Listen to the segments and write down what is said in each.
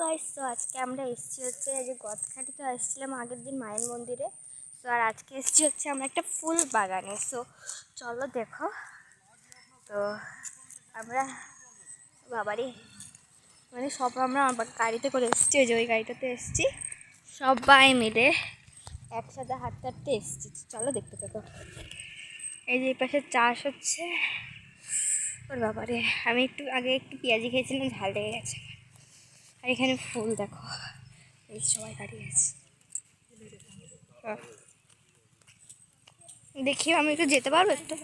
Guys, তো আজকে আমরা এসেছি হচ্ছে এই যে গদখালিতে আসছিলাম আগের দিন মায়ের মন্দিরে। তো আর আজকে এসেছি হচ্ছে আমরা একটা ফুল বাগানে। সো চলো দেখো। তো আমরা বাবারই মানে সব আমরা গাড়িতে করে এসেছি, ওই যে ওই গাড়িটাতে এসেছি, সবাই মিলে একসাথে হাঁটতে হাঁটতে এসেছি। চলো দেখতে থাকো। এই যে এই পাশে চাষ হচ্ছে। ওর বাবারে, আমি একটু আগে একটু পেঁয়াজি খেয়েছিলাম, ঝাল লেগে গেছে। আর এখানে ফুল দেখো, এই সবাই দাঁড়িয়ে আছে। দেখি আমি একটু যেতে পারবো একটু।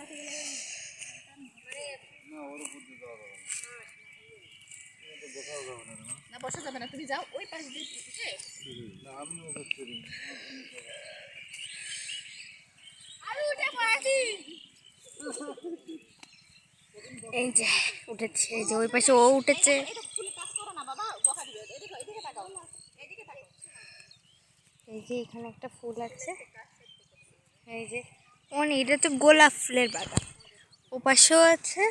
না বসা যাবে না, তুমি যাও ওই পাশ দিয়ে। এই যে উঠেছে, এই যে ওই পাশে ও উঠেছে। এই যে এখানে একটা ফুল আছে, এই যে এটা তো গোলাপ ফুলের বাগান। ও পাশেও আছে,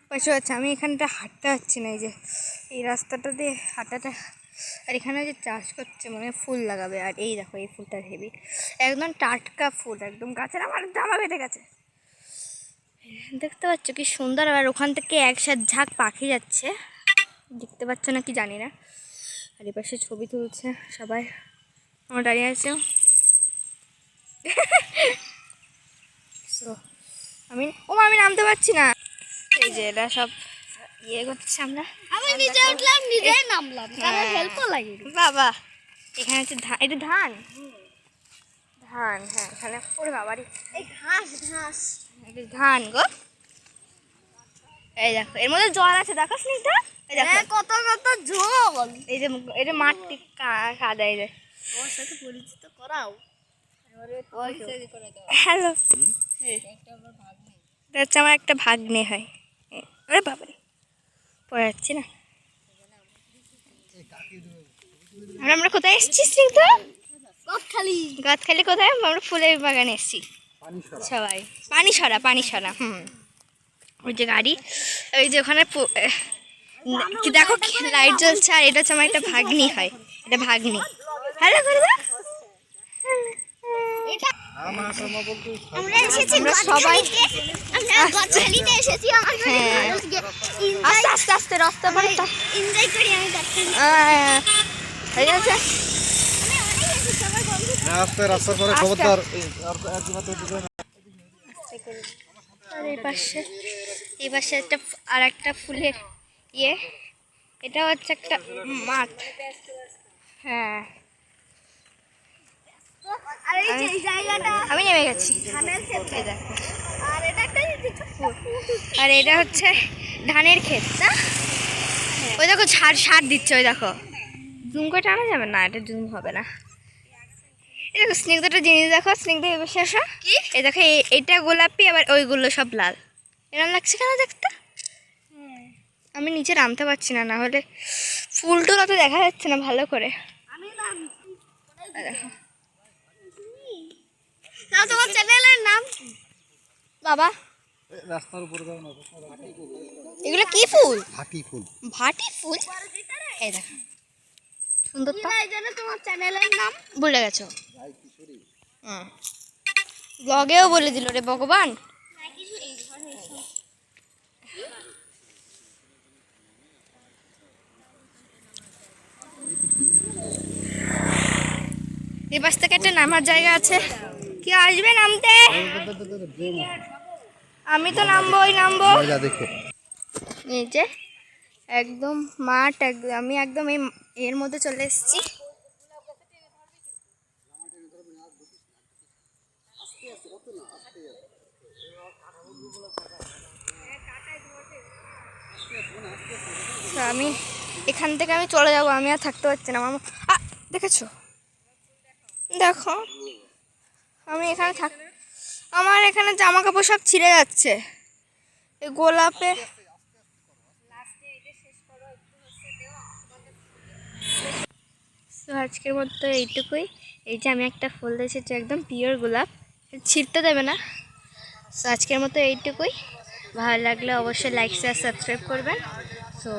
পাশেও আছে। আমি এখানটা হাঁটতে পারছি না, এই যে এই রাস্তাটা দিয়ে হাঁটাটা। আর এখানে যে চাষ করছে মানে ফুল লাগাবে। আর এই দেখো এই ফুলটা হেভি, একদম টাটকা ফুল, একদম গাছের। আমার জামা বেঁধে গেছে, দেখতে পাচ্ছ কি সুন্দর। আর ওখান থেকে একসাথে ঝাঁক পাখি যাচ্ছে, দেখতে পাচ্ছ না কি জানি না। আর এপাশে ছবি তুলছে সবাই, আমার দাঁড়িয়ে আছে। আমি নামতে পারছি না। এই যে এরা সব ইয়ে করছে, আমরা আমি নিচে উঠলাম, নিজেই নামলাম, কারণ হেল্পও লাগে বাবা। এখানে হচ্ছে এটা ধান। ধান, হ্যাঁ এখানে ওরে বাবারি এই ঘাস ঘাস এটা ধান গো। এই দেখো এর মধ্যে জল আছে, দেখো স্নিগ্ধা। এই দেখো কত কত জল। এই যে মাটি কাদা। এই যে ওর সাথে পরিচিত করাও। হ্যালো, এটা হচ্ছে আমার একটা ভাগ্নে হয়। আরে বাবারে, পড়ে যাচ্ছি না। আমরা কোথায় এসেছি স্নিগ্ধা? গদখালি কোথায়? আমরা ফুলের বাগানে এসেছি সবাই। পানি সরা ওই যে গাড়ি, ওই যে ওখানে কি দেখো লাইট জ্বলছে। আর এটা হচ্ছে আমার একটা ভাগ্নি হয়, এটা ভাগ্নি। হ্যালো করে দাও। আমরা এসেছি সবাই গদখালিতে এসেছি। আস্তে আস্তে আস্তে রাস্তা পারে এনজয় করি আমি গদখালি। ঠিক আছে, রাস্তার পরে খবরদার। আর এই পাশে একটা আর একটা ফুলের ইয়ে, এটা হচ্ছে একটা মাঠ। হ্যাঁ আমি নেমে গেছি। আর এটা হচ্ছে ধানের ক্ষেত না? ওই দেখো সার দিচ্ছে, ওই দেখো। জুম করে টানা যাবে না, এটা জুম হবে না। এই দেখো স্নিগ্ধটা জিনিস দেখো, স্নিগ্ধা এ বসে আসো। এই দেখো এটা গোলাপি, আবার ওইগুলো সব লাল। এরকম লাগছে কেন দেখতে? আমি নিচে নামতে পারছি না, না হলে ফুলটুল অত দেখা যাচ্ছে না ভালো করে। দেখো তোমার চ্যানেলের নাম বাবা। রাস্তার উপরে এগুলো কি ফুল? ভাটি ফুল। ভাটি ফুল, এই দেখো সুন্দর তো। এই জন্য তোমার চ্যানেলের নাম ভুলে গেছো? ব্লগেও বলে দিল রে ভগবান। এই পাশ থেকে একটা নামার জায়গা আছে, কি আসবে নামতে? আমি তো নামবো। এই যে একদম মাঠ, আমি একদম এর মধ্যে চলে এসেছি। আমি এখান থেকে চলে যাবো, আমি আর থাকতে পারছি না। দেখেছো, দেখো আমি এখানে আমার এখানে জামা কাপড় সব ছিঁড়ে যাচ্ছে এই গোলাপে। তো আজকের মতো এইটুকুই। এই যে আমি একটা ফুল দিয়েছি, একদম পিওর গোলাপ, ছিঁড়তে দেবে না। তো আজকের মতো এইটুকুই। ভালো লাগলে অবশ্যই লাইক শেয়ার সাবস্ক্রাইব করবেন। সো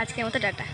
আজকের মতো টাটা।